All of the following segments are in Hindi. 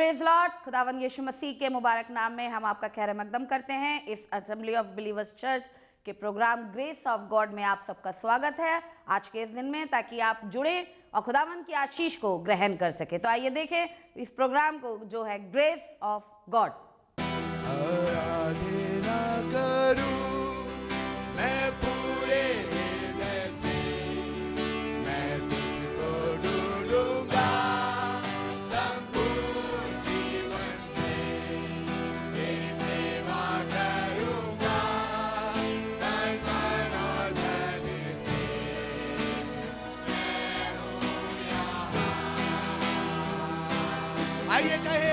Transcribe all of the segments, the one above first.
Praise Lord. खुदावंद यीशु मसीह के मुबारक नाम में हम आपका खैर मकदम करते हैं। इस असेंबली ऑफ बिलीवर्स चर्च के प्रोग्राम ग्रेस ऑफ गॉड में आप सबका स्वागत है आज के इस दिन में, ताकि आप जुड़े और खुदावंद की आशीष को ग्रहण कर सके। तो आइए देखें इस प्रोग्राम को जो है ग्रेस ऑफ गॉड। आराधना करूं मैं पूरे हृदय से, मैं तुझको ढूंढूंगा संपूर्ण जीवन से, तेरी सेवा करूंगा तन मन और धन से, मैं हूँ यहाँ। आइए कहे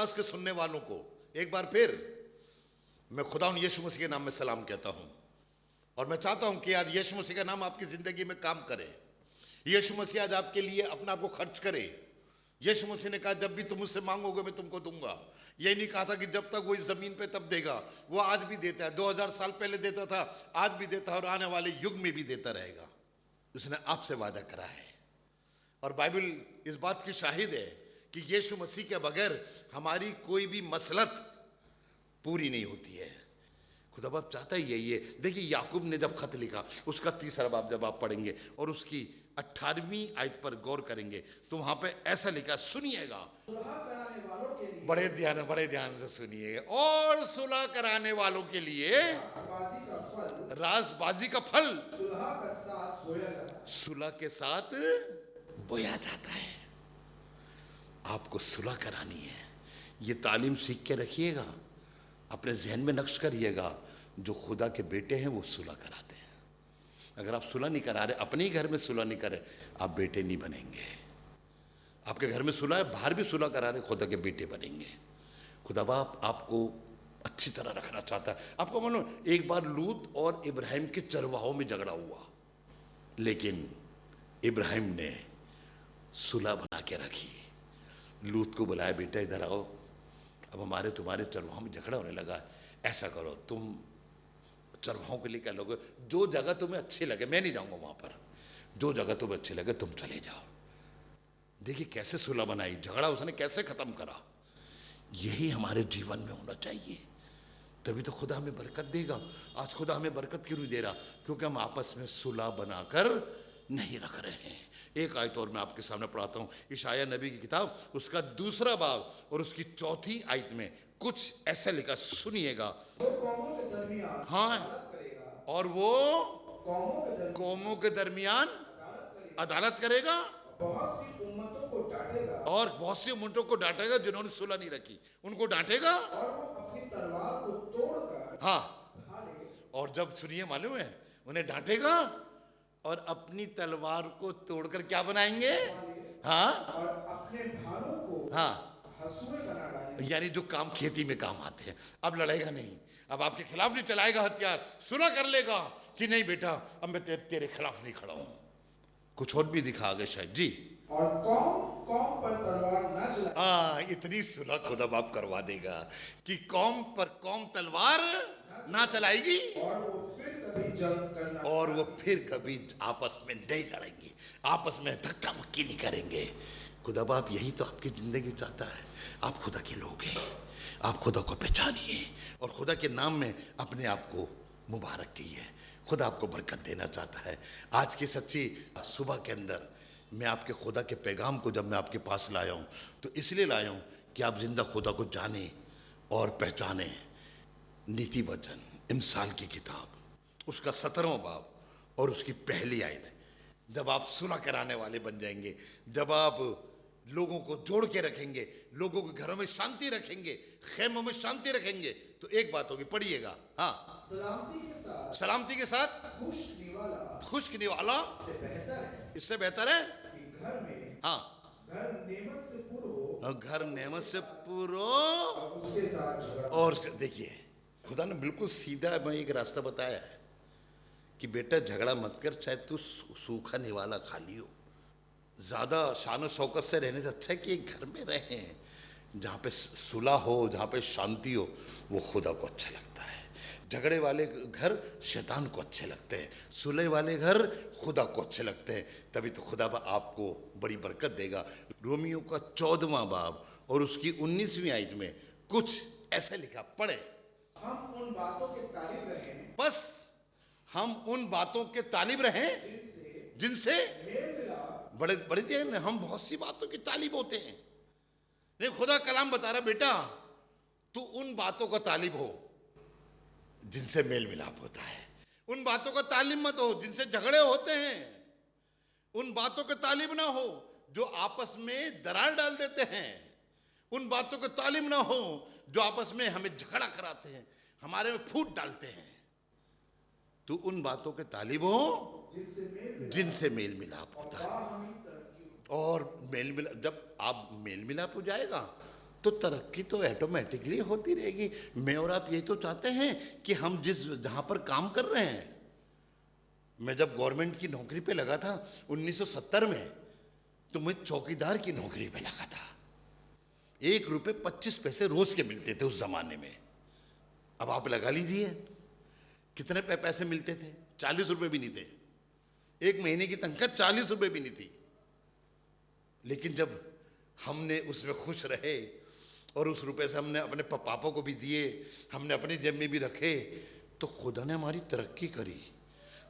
आवाज के सुनने वालों को एक बार फिर मैं खुदावंद यीशु मसीह के नाम में सलाम कहता हूं और मैं चाहता हूं कि आज यीशु मसीह का नाम आपकी जिंदगी में काम करे। यीशु मसीह आज आपके लिए अपना आप को खर्च करे। यीशु मसीह ने कहा जब भी तुम मुझसे मांगोगे मैं तुमको दूंगा। यही नहीं कहा था कि जब तक वो इस जमीन पे तब देगा, वो आज भी देता है। 2000 साल पहले देता था, आज भी देता है और आने वाले युग में भी देता रहेगा। उसने आपसे वादा करा है और बाइबल इस बात की शाहिद है कि यीशु मसीह के बगैर हमारी कोई भी मसलत पूरी नहीं होती है। खुदा बाप चाहता ही यही है। देखिए याकूब ने जब खत लिखा उसका 3रा बाब जब आप पढ़ेंगे और उसकी 18वीं आयत पर गौर करेंगे तो वहां पे ऐसा लिखा, सुनिएगा, बड़े ध्यान से सुनिएगा, और सुलह कराने वालों के लिए राजबाजी का फल सुलह के साथ बोया जाता है। आपको सुलह करानी है, ये तालीम सीख के रखिएगा, अपने जहन में नक्श करिएगा। जो खुदा के बेटे हैं वो सुलह कराते हैं। अगर आप सुलह नहीं करा रहे, अपने ही घर में सुलह नहीं करे, आप बेटे नहीं बनेंगे। आपके घर में सुलह है, बाहर भी सुलह करा रहे, खुदा के बेटे बनेंगे। खुदा बाप आपको अच्छी तरह रखना चाहता है। आपको मालूम, एक बार लूत और इब्राहिम के चरवाहों में झगड़ा हुआ, लेकिन इब्राहिम ने सुलह बना के रखी। लूत को बुलाया, बेटा इधर आओ, अब हमारे तुम्हारे चरवाहों में झगड़ा होने लगा, ऐसा करो तुम चरवाहों के लिए क्या लोगे, जो जगह तुम्हें अच्छी लगे, मैं नहीं जाऊंगा वहां पर, जो जगह तुम्हें अच्छी लगे तुम चले जाओ। देखिए कैसे सुलह बनाई, झगड़ा उसने कैसे खत्म करा। यही हमारे जीवन में होना चाहिए, तभी तो खुदा हमें बरकत देगा। आज खुदा हमें बरकत क्यों नहीं दे रहा? क्योंकि हम आपस में सुलह बनाकर नहीं रख रहे हैं। एक आयत और मैं आपके सामने पढ़ाता हूं, इशाया नबी की किताब उसका 2रा बाब और उसकी 4थी आयत में कुछ ऐसा लिखा, सुनिएगा। हाँ, और वो कौमों के दरमियान अदालत करेगा और बहुत सी उम्मतों को डांटेगा जिन्होंने सुलह नहीं रखी, उनको डांटेगा और वो अपनी तलवार को तोड़कर हाँ, और जब सुनिए मालूम है, उन्हें डांटेगा और अपनी तलवार को तोड़कर क्या बनाएंगे? हाँ, और अपने भालों को हाँ, हंसुए बना डालेंगे। यानी जो काम खेती में काम आते हैं। अब लड़ेगा नहीं, अब आपके खिलाफ नहीं चलाएगा हथियार, सुलह कर लेगा कि नहीं बेटा अब मैं तेरे खिलाफ नहीं खड़ा हूं। कुछ और भी दिखा आगे शायद जी। और कौम पर तलवार ना चलाए। इतनी सुलह खुदा बाप करवा देगा कि कौम पर कौम तलवार ना चलाएगी और वो फिर कभी जंग करना और वो फिर कभी आपस में नहीं लड़ेंगे, आपस में धक्का मुक्की नहीं करेंगे। खुदा बाप यही तो आपकी जिंदगी चाहता है। आप खुदा के लोग हैं, आप खुदा को पहचानिए और खुदा के नाम में अपने आप को मुबारक कीजिए। खुदा आपको बरकत देना चाहता है। आज की सच्ची सुबह के अंदर मैं आपके खुदा के पैगाम को जब मैं आपके पास लाया हूँ तो इसलिए लाया हूँ कि आप जिंदा खुदा को जाने और पहचाने। नीति वचन इमसाल की किताब उसका 17वां बाब और उसकी पहली आयत, जब आप सुलह कराने वाले बन जाएंगे, जब आप लोगों को जोड़ के रखेंगे, लोगों के घरों में शांति रखेंगे, खेमों में शांति रखेंगे, तो एक बात होगी, पढ़िएगा। हाँ, सलामती के साथ खुश्क निवाला इससे बेहतर है कि घर में हाँ, घर नेमत से पूरो और घर नेमत से पूरो और उसके साथ झगड़ा। और देखिए खुदा ने बिल्कुल सीधा मैं एक रास्ता बताया है कि बेटा झगड़ा मत कर, चाहे तू सूखा निवाला खा लियो। ज्यादा शान शौकत से रहने से अच्छा है कि एक घर में रहें जहाँ पे सुलह हो, जहाँ पे शांति हो, वो खुदा को अच्छा लगता है। झगड़े वाले घर शैतान को अच्छे लगते हैं, सुलह वाले घर खुदा को अच्छे लगते हैं। तभी तो खुदा आपको बड़ी बरकत देगा। रोमियो का 14वां बाब और उसकी 19वीं आयत में कुछ ऐसा लिखा, पढ़े। हम उन बातों के तालिब रहें, बस हम उन बातों के तालिब रहें जिनसे मेल मिलाप बड़े बड़े दिन हम बहुत सी बातों की तालिब होते हैं। नहीं, खुदा कलाम बता रहा बेटा तू उन बातों का तालिब हो जिनसे मेल मिलाप होता है। उन बातों का तालिब मत हो जिनसे झगड़े होते हैं। उन बातों का तालिब ना हो जो आपस में दरार डाल देते हैं। उन बातों का तालिब ना हो जो आपस में हमें झगड़ा कराते हैं, हमारे में फूट डालते हैं। तो उन बातों के तालिब हो जिनसे मेल मिलाप होता है। और मेल मिलाप, जब आप मेल मिलाप हो जाएगा तो तरक्की तो ऑटोमेटिकली होती रहेगी। मैं और आप यही तो चाहते हैं कि हम जहां पर काम कर रहे हैं, मैं जब गवर्नमेंट की नौकरी पे लगा था 1970 में, तो मैं चौकीदार की नौकरी पे लगा था। 1 रुपये 25 पैसे रोज के मिलते थे उस जमाने में। अब आप लगा लीजिए कितने पैसे मिलते थे। 40 रुपये भी नहीं थे। 1 महीने की तनख्वाह 40 रुपये भी नहीं थी। लेकिन जब हमने उसमें खुश रहे और उस रुपए से हमने अपने पापा को भी दिए, हमने अपनी जेब में भी रखे, तो खुदा ने हमारी तरक्की करी।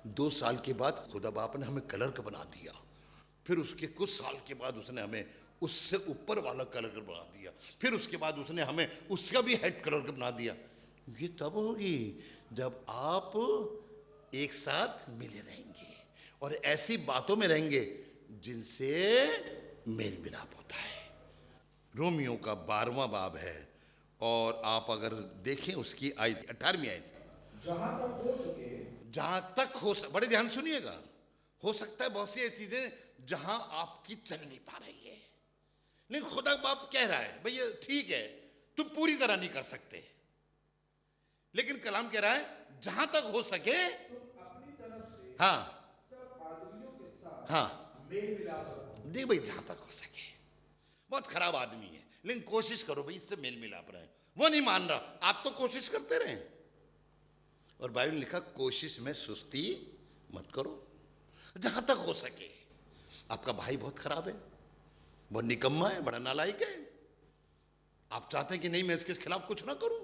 2 साल के बाद खुदा बाप ने हमें क्लर्क बना दिया। फिर उसके कुछ साल के बाद उसने हमें उससे ऊपर वाला क्लर्क बना दिया। फिर उसके बाद उसने हमें उसका भी हेड क्लर्क बना दिया। ये तब होगी जब आप एक साथ मिले रहेंगे और ऐसी बातों में रहेंगे जिनसे मेल मिलाप होता है। रोमियो का 12वां बाब है और आप अगर देखें उसकी आयत 18वीं आयत, जहां तक हो सके, जहां तक हो बड़े ध्यान सुनिएगा। हो सकता है बहुत सी ऐसी चीजें जहां आपकी चल नहीं पा रही है, लेकिन खुदा बाप कह रहा है भैया ठीक है तुम पूरी तरह नहीं कर सकते, लेकिन कलाम कह रहा है जहां तक हो सके तुम अपनी तरफ से हाँ सब आदमियों के साथ हाँ मेल मिलाप रखो। देख भाई जहां तक हो सके। बहुत खराब आदमी है लेकिन कोशिश करो भाई इससे मेल मिलाप रहे। वो नहीं मान रहा, आप तो कोशिश करते रहे। और बाइबल ने लिखा कोशिश में सुस्ती मत करो, जहां तक हो सके। आपका भाई बहुत खराब है, बहुत निकम्मा है, बड़ा नालायक है, आप चाहते हैं कि नहीं मैं इसके खिलाफ कुछ ना करूं,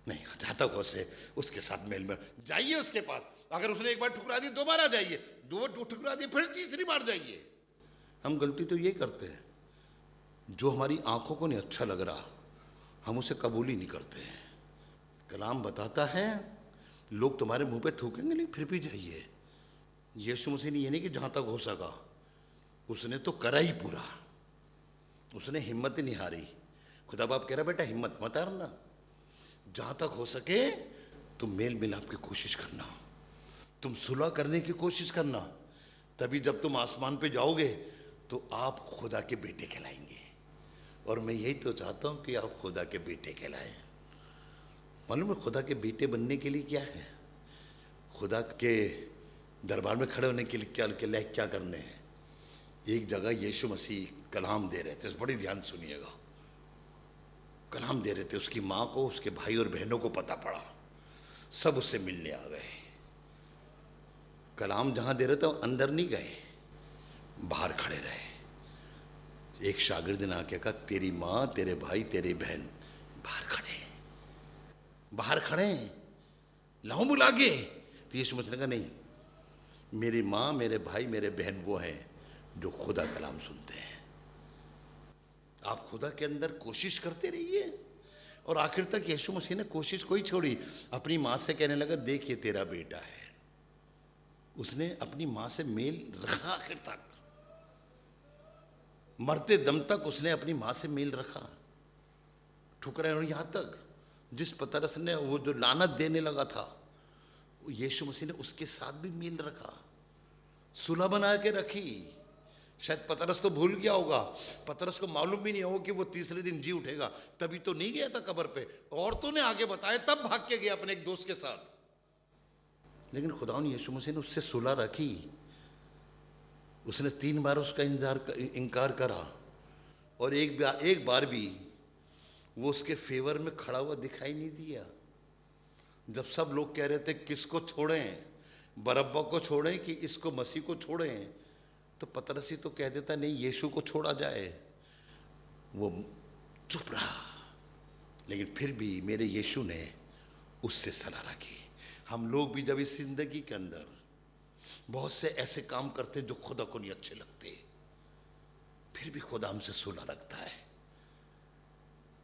नहीं, जहां तक हो से उसके साथ मेल में जाइए। उसके पास अगर उसने एक बार ठुकरा दी दोबारा जाइए, 2 ठुकरा दी फिर तीसरी बार जाइए। हम गलती तो ये करते हैं, जो हमारी आंखों को नहीं अच्छा लग रहा हम उसे कबूल ही नहीं करते हैं। कलाम बताता है लोग तुम्हारे मुंह पे थूकेंगे लेकिन फिर भी जाइए। यीशु मसीह ने ये नहीं कि जहां तक हो सका, उसने तो करा ही पूरा, उसने हिम्मत ही नहीं हारी। खुदा बाप कह रहा बेटा हिम्मत मत हारना, जहां तक हो सके तुम मेल मिलाप की कोशिश करना, तुम सुलह करने की कोशिश करना। तभी जब तुम आसमान पे जाओगे तो आप खुदा के बेटे कहलाएंगे। और मैं यही तो चाहता हूं कि आप खुदा के बेटे कहलाएं। मालूम है खुदा के बेटे बनने के लिए क्या है? खुदा के दरबार में खड़े होने के लिए क्या करने हैं? एक जगह यीशु मसीह कलाम दे रहे थे, बड़ी ध्यान सुनिएगा। कलाम दे रहे थे, उसकी माँ को उसके भाई और बहनों को पता पड़ा, सब उससे मिलने आ गए। कलाम जहां दे रहे थे अंदर नहीं गए, बाहर खड़े रहे। एक शागिर्द ने आके कहा तेरी माँ तेरे भाई तेरी बहन बाहर खड़े हैं, बाहर खड़े हैं, लाओ बुला के। तो ये समझने का नहीं, मेरी माँ मेरे भाई मेरे बहन वो हैं जो खुदा कलाम सुनते हैं। आप खुदा के अंदर कोशिश करते रहिए। और आखिर तक यीशु मसीह ने कोशिश कोई छोड़ी, अपनी माँ से कहने लगा देख ये तेरा बेटा है। उसने अपनी माँ से मेल रखा, आखिर तक मरते दम तक उसने अपनी माँ से मेल रखा। ठुकराए और यहां तक जिस पतरस ने वो जो लानत देने लगा था, यीशु मसीह ने उसके साथ भी मेल रखा, सुलह बना के रखी। शायद पतरस तो भूल गया होगा, पतरस को मालूम भी नहीं होगा कि वो तीसरे दिन जी उठेगा, तभी तो नहीं गया था कब्र पे। औरतों ने आगे बताया तब भाग के गया अपने एक दोस्त के साथ। लेकिन खुदा ने यीशु मसीह ने उससे सुलह रखी। उसने 3 बार उसका इनकार करा और एक बार भी वो उसके फेवर में खड़ा हुआ दिखाई नहीं दिया। जब सब लोग कह रहे थे किसको छोड़ें, बरब्बा को छोड़ें कि इसको मसीह को छोड़ें, तो पतरसी तो कह देता नहीं यीशु को छोड़ा जाए। वो चुप रहा, लेकिन फिर भी मेरे यीशु ने उससे सलाह रखी। हम लोग भी जब इस जिंदगी के अंदर बहुत से ऐसे काम करते जो खुदा को नहीं अच्छे लगते, फिर भी खुदा हमसे सुलह रखता है,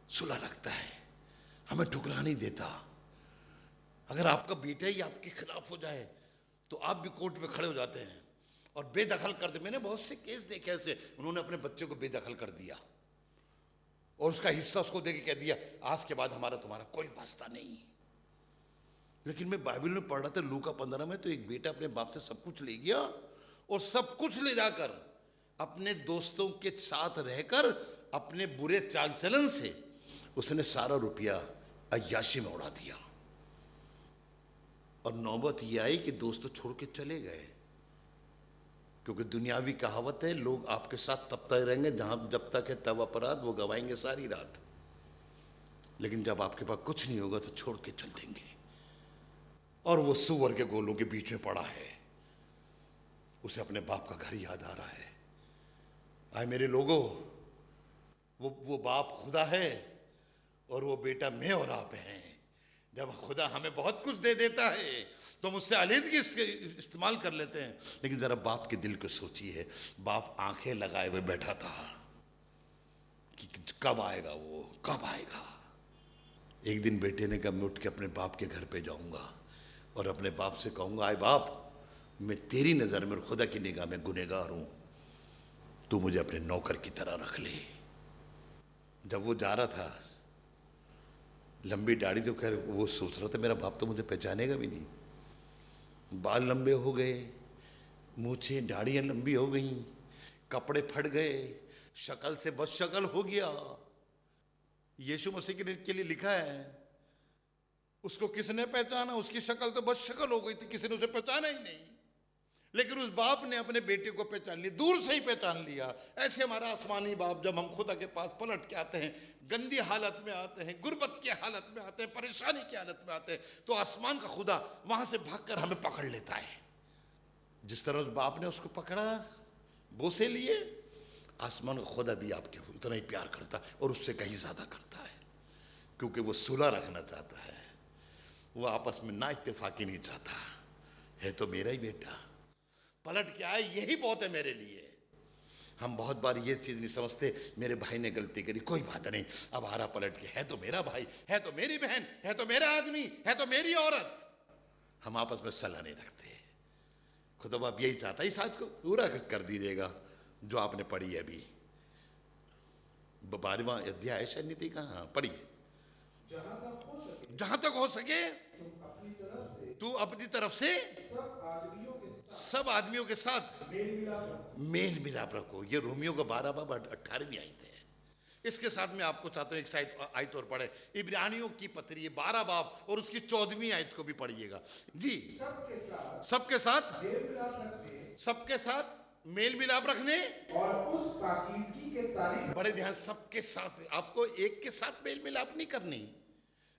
सुलह रखता है, हमें ठुकरा नहीं देता। अगर आपका बेटा ही आपके खिलाफ हो जाए तो आप भी कोर्ट में खड़े हो जाते हैं और बेदखल कर दे। मैंने बहुत से केस देखे ऐसे, उन्होंने अपने बच्चे को बेदखल कर दिया और उसका हिस्सा उसको देके कह दिया आज के बाद हमारा तुम्हारा कोई वास्ता नहीं। लेकिन मैं बाइबल में पढ़ रहा था लूका 15 में, तो एक बेटा अपने बाप से सब कुछ ले गया और सब कुछ ले जाकर अपने दोस्तों के साथ रहकर अपने बुरे चाल चलन से उसने सारा रुपया अय्याशी में उड़ा दिया। और नौबत यह आई कि दोस्त तो छोड़ के चले गए, क्योंकि दुनियावी कहावत है, लोग आपके साथ तब तक रहेंगे जहां जब तक है तब अपराध, वो गवाएंगे सारी रात, लेकिन जब आपके पास कुछ नहीं होगा तो छोड़ के चल देंगे। और वो सुअर के गोलों के बीच में पड़ा है, उसे अपने बाप का घर याद आ रहा है। आए मेरे लोगों, वो बाप खुदा है और वो बेटा मैं और आप हैं। जब खुदा हमें बहुत कुछ दे देता है तो हम उससे आलीदगी इस्तेमाल कर लेते हैं, लेकिन जरा बाप के दिल को सोचिए। बाप आंखें लगाए हुए बैठा था कि कब आएगा, वो कब आएगा। एक दिन बेटे ने कहा मैं उठ के अपने बाप के घर पे जाऊंगा और अपने बाप से कहूंगा, आए बाप, मैं तेरी नज़र में और खुदा की निगाह में गुनहगार हूं, तू मुझे अपने नौकर की तरह रख ले। जब वो जा रहा था, लंबी दाढ़ी, तो खैर वो सोच रहा था मेरा बाप तो मुझे पहचानेगा भी नहीं। बाल लंबे हो गए, मूछें दाढ़ियां लंबी हो गई, कपड़े फट गए, शक्ल से बस शक्ल हो गया। यीशु मसीह के लिए लिखा है, उसको किसने पहचाना? उसकी शक्ल तो बस शक्ल हो गई थी, किसी ने उसे पहचाना ही नहीं। लेकिन उस बाप ने अपने बेटे को पहचान लिया, दूर से ही पहचान लिया। ऐसे हमारा आसमानी बाप जब हम खुदा के पास पलट के आते हैं, गंदी हालत में आते हैं, गुर्बत की हालत में आते हैं, परेशानी की हालत में आते हैं, तो आसमान का खुदा वहां से भागकर हमें पकड़ लेता है। जिस तरह उस बाप ने उसको पकड़ा, बोसे लिए, आसमान का खुदा भी आपके उतना ही प्यार करता है और उससे कहीं ज्यादा करता है, क्योंकि वो सुलह रखना चाहता है। वो आपस में ना इत्तेफाकी नहीं चाहता है। तो मेरा ही बेटा पलट के आए, यही बहुत है मेरे लिए। हम बहुत बार ये चीज नहीं समझते, मेरे भाई ने गलती करी, कोई बात नहीं, अब हारा पलट के, है तो मेरा भाई, है तो मेरी बहन, है तो मेरा आदमी, है तो मेरी औरत। हम आपस में सलाह नहीं रखते। खुदा बाप यही चाहता है, इस आज को पूरा कर दीजिएगा जो आपने पढ़ी है अभी, 12वां अध्याय शायद नीति का, हाँ पढ़िए। जहां तक हो सके तू अपनी तरफ से सब आदमियों के साथ मेल मिलाप रखो। ये रोमियो का 12 बाब 18वीं आयत है। इसके साथ में आपको चाहता हूं एक आयत और पढ़े, इब्रानियों की पत्री 12 बाब और उसकी 14वीं आयत को भी पढ़िएगा जी। सबके साथ मेल मिलाप रखने और उस पाकीज़गी के तारीफ, बड़े ध्यान, सबके साथ। आपको एक के साथ मेल मिलाप नहीं करनी,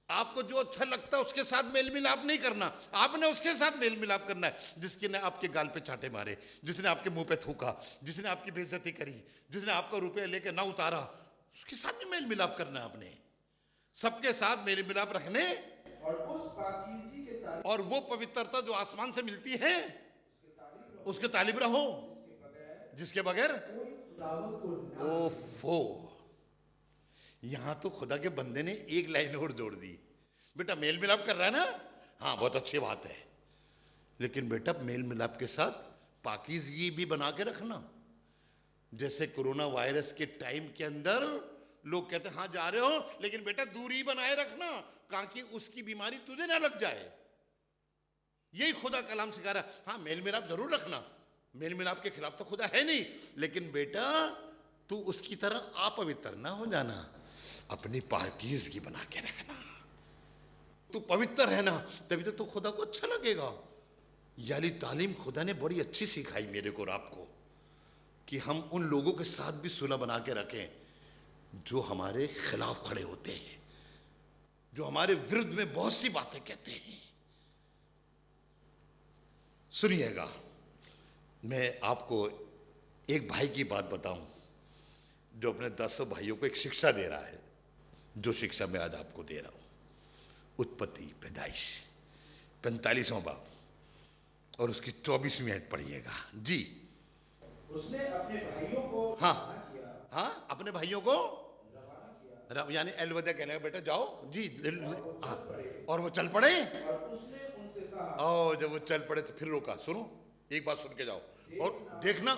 आपको जो अच्छा लगता है उसके साथ मेल मिलाप नहीं करना, आपने उसके साथ मेल मिलाप करना है जिसके ने आपके गाल पे चांटे मारे, जिसने आपके मुंह पे थूका, जिसने आपकी बेइज्जती करी, जिसने आपका रुपया लेके ना उतारा, उसके साथ भी मेल मिलाप करना है आपने। सबके साथ मेल मिलाप रखने और उस पाकीज़गी के तारीफ, और वो पवित्रता जो आसमान से मिलती है उसके तालिब रहो, जिसके बगैर ओफो। यहां तो खुदा के बंदे ने एक लाइन और जोड़ दी, बेटा मेल मिलाप कर रहा है ना, हाँ बहुत अच्छी बात है, लेकिन बेटा मेल मिलाप के साथ पाकीज़गी भी बना के रखना। जैसे कोरोना वायरस के टाइम के अंदर लोग कहते हैं हाँ जा रहे हो, लेकिन बेटा दूरी बनाए रखना, कहा कि उसकी बीमारी तुझे ना लग जाए। यही खुदा कलाम सिखा रहा है। हाँ मेल मिलाप जरूर रखना, मेल मिलाप के खिलाफ तो खुदा है नहीं, लेकिन बेटा तू उसकी तरह अपवित्र ना हो जाना, अपनी पाकीज़गी बना के रखना। तू पवित्र है ना, तभी तो खुदा को अच्छा लगेगा। यानी तालीम खुदा ने बड़ी अच्छी सिखाई मेरे को और आपको, कि हम उन लोगों के साथ भी सुलह बना के रखें जो हमारे खिलाफ खड़े होते हैं, जो हमारे विरुद्ध में बहुत सी बातें कहते हैं। सुनिएगा, मैं आपको एक भाई की बात बताऊं जो अपने 10 भाइयों को एक शिक्षा दे रहा है, जो शिक्षा मैं आज आपको दे रहा हूं। उत्पत्ति पैदाइश 45वां बाब और उसकी 24वीं आयत पढ़िएगा जी। उसने अपने भाइयों को हाँ रवाना किया, हाँ अपने भाइयों को यानी अलविदा कहने का, बेटा जाओ जी, और वो चल पड़े। और उसने उनसे कहा, और जब वो चल पड़े तो फिर रोका, सुनो एक बात सुन के जाओ और देखना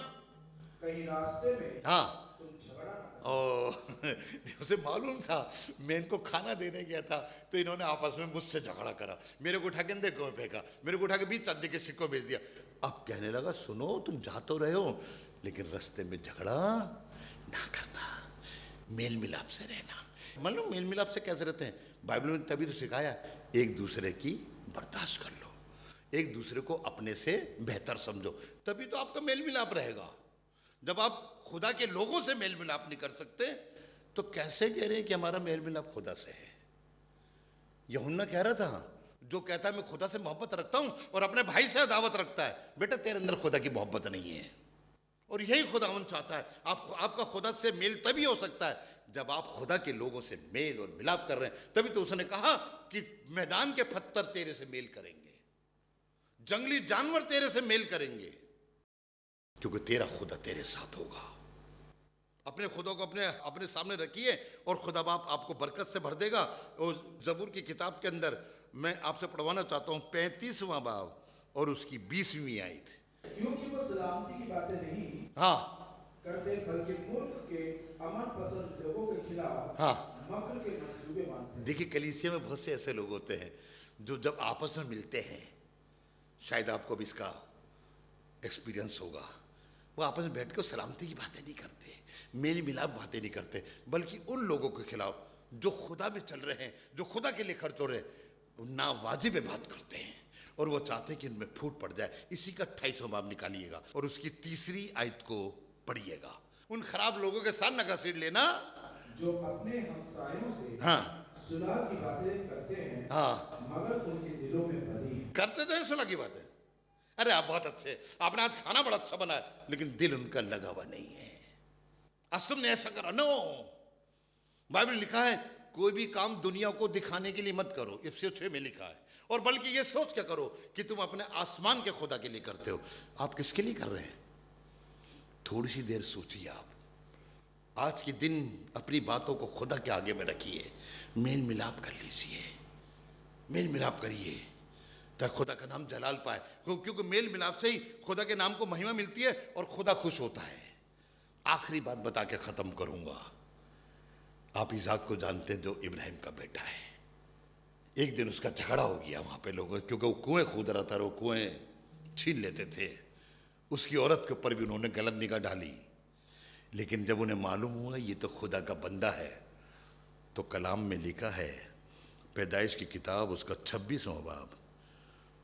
कहीं रास्ते में हाँ। तुम झगड़ा ना करो। और उसे मालूम था मैं इनको खाना देने गया था, तो इन्होंने आपस में मुझसे झगड़ा करा, मेरे को उठा के देखो में फेंका, मेरे को उठा के 20 चांदी के सिक्कों भेज दिया। अब कहने लगा सुनो तुम जा तो रहे हो, लेकिन रास्ते में झगड़ा ना करना, मेल मिलाप से रहना। मतलब मेल मिलाप से कैसे रहते हैं? बाइबल में तभी तो सिखाया, एक दूसरे की बर्दाश्त कर लो, एक दूसरे को अपने से बेहतर समझो, तभी तो आपका मेल मिलाप रहेगा। जब आप खुदा के लोगों से मेल मिलाप नहीं कर सकते तो कैसे कह रहे हैं कि हमारा मेल मिलाप खुदा से है? यूहन्ना कह रहा था, जो कहता है मैं खुदा से मोहब्बत रखता हूं और अपने भाई से अदावत रखता है, बेटा तेरे अंदर खुदा की मोहब्बत नहीं है। और यही खुदावन चाहता है, आपका खुदा से मेल तभी हो सकता है जब आप खुदा के लोगों से मेल और मिलाप कर रहे हैं। तभी तो उसने कहा कि मैदान के पत्थर तेरे से मेल करेंगे, जंगली जानवर तेरे से मेल करेंगे, क्योंकि तेरा खुदा तेरे साथ होगा। अपने खुदा को अपने सामने रखिए और खुदा बाप आपको बरकत से भर देगा। और जबूर की किताब के अंदर मैं आपसे पढ़वाना चाहता हूं 35वां बाब और उसकी 20वीं आयत। क्योंकि वो सलामती की बातें नहीं हाँ करते, बल्कि मुल्क के अमन पसंद लोगों के खिलाफ हाँ, मक्र के मंसूबे बांधते हैं। देखिए कलीसिया में बहुत से ऐसे लोग होते हैं जो जब आपस में मिलते हैं, शायद आपको भी इसका एक्सपीरियंस होगा, वो आपस में बैठ कर सलामती की बातें नहीं करते, मेल मिलाप बातें नहीं करते, बल्कि उन लोगों के खिलाफ जो खुदा में चल रहे हैं, जो खुदा के लिए खर्च हो रहे हैं, नावाजिब बात करते हैं और वो चाहते हैं कि इनमें फूट पड़ जाए। इसी का 28वां बाब निकालिएगा और उसकी 3री आयत को पढ़िएगा। उन खराब लोगों के साथ न घसीट लेना जो अपने हमसायों से हाँ सुलह की बातें करते हैं, हाँ, मगर उनके दिलों में बदी है। करते तो हैं सुलह की बातें। अरे आप बहुत अच्छे, आपने आज खाना बड़ा अच्छा बनाया, लेकिन दिल उनका लगा हुआ नहीं है। आज तुमने ऐसा करा, नो, बाइबल लिखा है कोई भी काम दुनिया को दिखाने के लिए मत करो, इफिसियों 6 में लिखा है, और बल्कि ये सोच क्या करो कि तुम अपने आसमान के खुदा के लिए करते हो। आप किसके लिए कर रहे हैं? थोड़ी सी देर सोचिए। आप आज के दिन अपनी बातों को खुदा के आगे में रखिए, मेल मिलाप कर लीजिए, मेल मिलाप करिए ताकि खुदा का नाम जलाल पाए, क्योंकि मेल मिलाप से ही खुदा के नाम को महिमा मिलती है और खुदा खुश होता है। आखिरी बात बता के खत्म करूंगा। आप इसाक को जानते हैं, जो इब्राहिम का बेटा है। एक दिन उसका झगड़ा हो गया वहां पे लोगों, क्योंकि वो कुएं खोद रहा था, वो कुएं छीन लेते थे। उसकी औरत के ऊपर भी उन्होंने गलत निगाह डाली, लेकिन जब उन्हें मालूम हुआ ये तो खुदा का बंदा है, तो कलाम में लिखा है, पैदाइश की किताब उसका 26वां बाब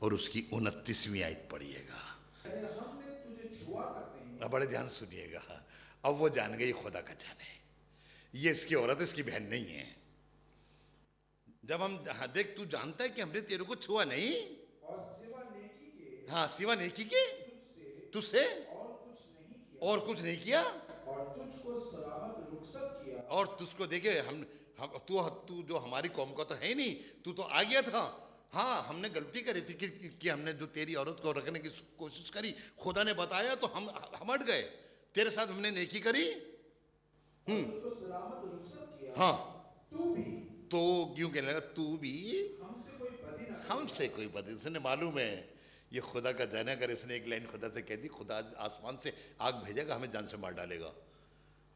और उसकी 29वीं आयत पढ़िएगा। हमने तुझे छुआ करते अब बड़े ध्यान सुनिएगा। अब वो जान गई खुदा का जाने, ये इसकी औरत इसकी बहन नहीं है। जब हम देख, तू जानता है कि हमने तेरे को छुआ नहीं, और सिवा नेकी के हाँ सिवा नेकी के तुझसे और कुछ नहीं किया, और तुझको सलामत रुखसत किया। और तुझको देखे हम तू जो हमारी कौम का तो है ही नहीं, तू तो आ गया था। हाँ, हमने गलती करी थी कि हमने जो तेरी औरत को रखने की कोशिश करी, खुदा ने बताया तो हम हट गए, तेरे साथ हमने नेकी करी। तुझको सलामत रुखसत किया। हाँ, तू भी तो क्यों कहने लगा तू भी हमसे कोई बदी ना हमसे कोई बदी। उसने मालूम है ये खुदा का जाना, कर इसने एक लाइन खुदा से कह दी, खुदा आसमान से आग भेजेगा, हमें जान से मार डालेगा,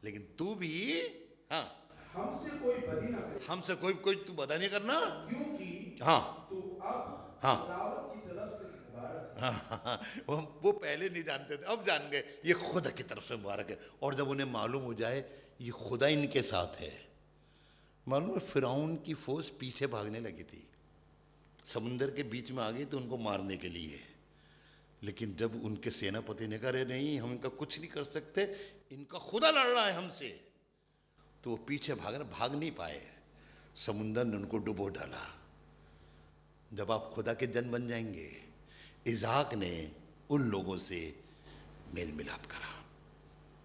लेकिन तू भी हाँ हमसे कोई बदी ना करे, हमसे कोई तू बदा नहीं करना। क्योंकि हाँ तू अब हाँ दावत की तरफ से मुबारक है। हाँ, वो पहले नहीं जानते थे, अब जान गए ये खुदा की तरफ से मुबारक है। और जब उन्हें मालूम हो जाए ये खुदा इनके साथ है, मालूम है फिरौन की फौज पीछे भागने लगी थी, समुंदर के बीच में आ गई तो उनको मारने के लिए, लेकिन जब उनके सेनापति ने कहा नहीं हम इनका कुछ नहीं कर सकते, इनका खुदा लड़ रहा है हमसे, तो वो पीछे भाग नहीं पाए, समुंदर ने उनको डुबो डाला। जब आप खुदा के जन बन जाएंगे, इसाक ने उन लोगों से मेल मिलाप करा,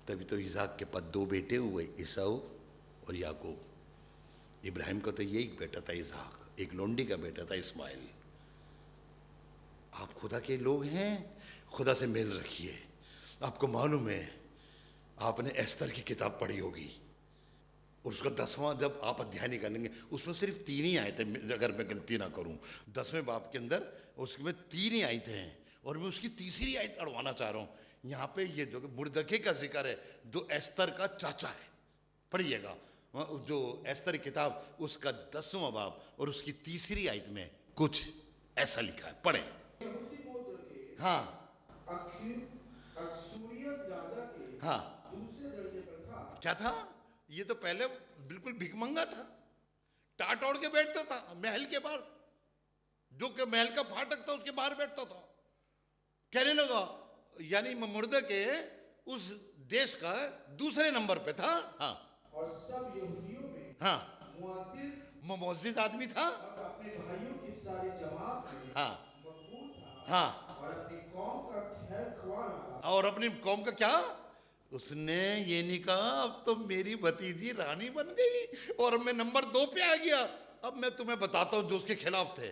तभी तो इसाक के पास 2 बेटे हुए, ईसाऊ और याकूब। इब्राहिम का तो यही बेटा था इसाक, एक लोंडी का बेटा था इस्माइल। आप खुदा के लोग हैं, खुदा से मेल रखिए। आपको मालूम है, आपने एस्तर की किताब पढ़ी होगी, और उसका 10वां जब आप अध्याय निकालेंगे उसमें सिर्फ 3 ही आयत है, अगर मैं गलती ना करूं, 10वें बाब के अंदर उसमें 3 ही आयत हैं, और मैं उसकी 3री आयत पढ़वाना चाह रहा हूं। यहाँ पे ये जो मुर्दखे का जिक्र है, जो एस्तर का चाचा है, पढ़िएगा जो एस्तर किताब उसका 10वां बाब और उसकी 3री आयत में कुछ ऐसा लिखा है, पढ़े। हाँ अक्सूरियस राजा के हाँ, दूसरे दर्जे पर था। क्या था ये तो पहले बिल्कुल भिखमंगा था, टाट ओढ़ के बैठता था महल के बाहर, जो कि महल का फाटक था उसके बाहर बैठता था। कहने लगा यानी मुर्दे के उस देश का दूसरे नंबर पे था। हाँ, और सब यहूदियों में हाँ, मुअज़्ज़िज़ आदमी था। और अपने भाइयों की सारी जमात में हाँ, मकबूल था। हाँ, और अपनी कौम का खैर ख्वाह रहा। और अपनी कौम का क्या, उसने ये नहीं कहा अब तो मेरी भतीजी रानी बन गई और मैं नंबर 2 पे आ गया, अब मैं तुम्हें बताता हूं जो उसके खिलाफ थे,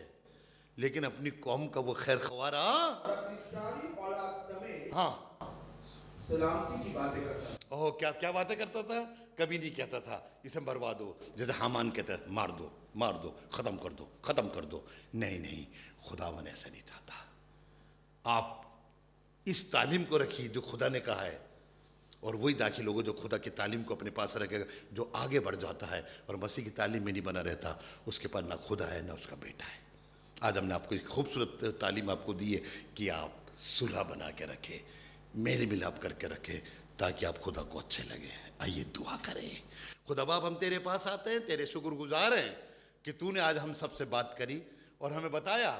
लेकिन अपनी कौम का वो खैर ख्वाह रहा। और अपनी सारी औलाद समेत हाँ, सलामती की बातें करता था। ओह, क्या क्या बातें करता था। कभी नहीं कहता था इसे मरवा दो, जैसे हामान कहता है मार दो, मार दो, खत्म कर दो, खत्म कर दो। नहीं नहीं, खुदावन ऐसा नहीं चाहता। आप इस तालीम को रखिए जो खुदा ने कहा है, और वही दाखिल होगा जो खुदा की तालीम को अपने पास रखेगा, जो आगे बढ़ जाता है और मसीह की तालीम में नहीं बना रहता, उसके पास ना खुदा है ना उसका बेटा है। आज हमने आपको एक खूबसूरत तालीम आपको दी है कि आप सुलह बना के रखें, मेल मिलाप करके रखें, ताकि आप खुदा को अच्छे लगे। आइए दुआ करें। खुदा बाप, हम तेरे पास आते हैं, तेरे शुक्रगुजार हैं कि तूने आज हम सबसे बात करी और हमें बताया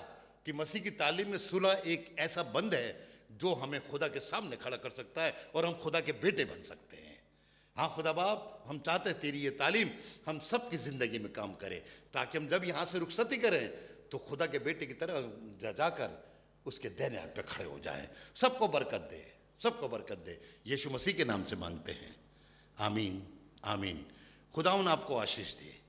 कि मसीह की तालीम में सुलह एक ऐसा बंध है जो हमें खुदा के सामने खड़ा कर सकता है और हम खुदा के बेटे बन सकते हैं। हाँ खुदा बाप, हम चाहते हैं तेरी ये तालीम हम सब की ज़िंदगी में काम करे, ताकि हम जब यहाँ से रुखसती करें तो खुदा के बेटे की तरह जाकर उसके देने हाथ पे खड़े हो जाएं। सबको बरकत दे, सबको बरकत दे। यीशु मसीह के नाम से मांगते हैं, आमीन आमीन। खुदावन आपको आशीष दे।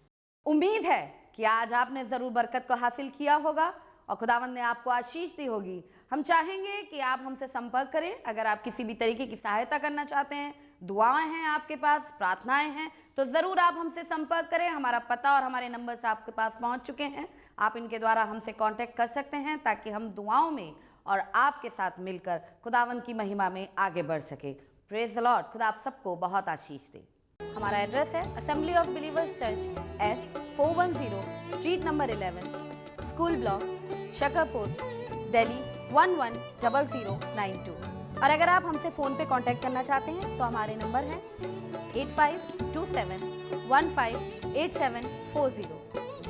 उम्मीद है कि आज आपने जरूर बरकत को हासिल किया होगा और खुदावंद ने आपको आशीष दी होगी। हम चाहेंगे कि आप हमसे संपर्क करें। अगर आप किसी भी तरीके की सहायता करना चाहते हैं, दुआएं हैं आपके पास, प्रार्थनाएं हैं, तो ज़रूर आप हमसे संपर्क करें। हमारा पता और हमारे नंबर्स आपके पास पहुंच चुके हैं। आप इनके द्वारा हमसे कांटेक्ट कर सकते हैं ताकि हम दुआओं में और आपके साथ मिलकर खुदावंद की महिमा में आगे बढ़ सके। Praise the Lord. खुदा आप सबको बहुत आशीष दे। हमारा एड्रेस है assembly of believers church, S410 street number 11, school block, Shakarpur, Delhi 110092। और अगर आप हमसे फ़ोन पे कांटेक्ट करना चाहते हैं तो हमारे नंबर हैं 8527158740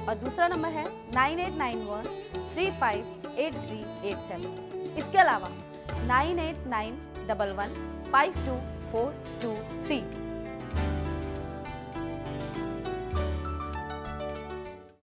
और दूसरा नंबर है 9891358387। इसके अलावा 9891152422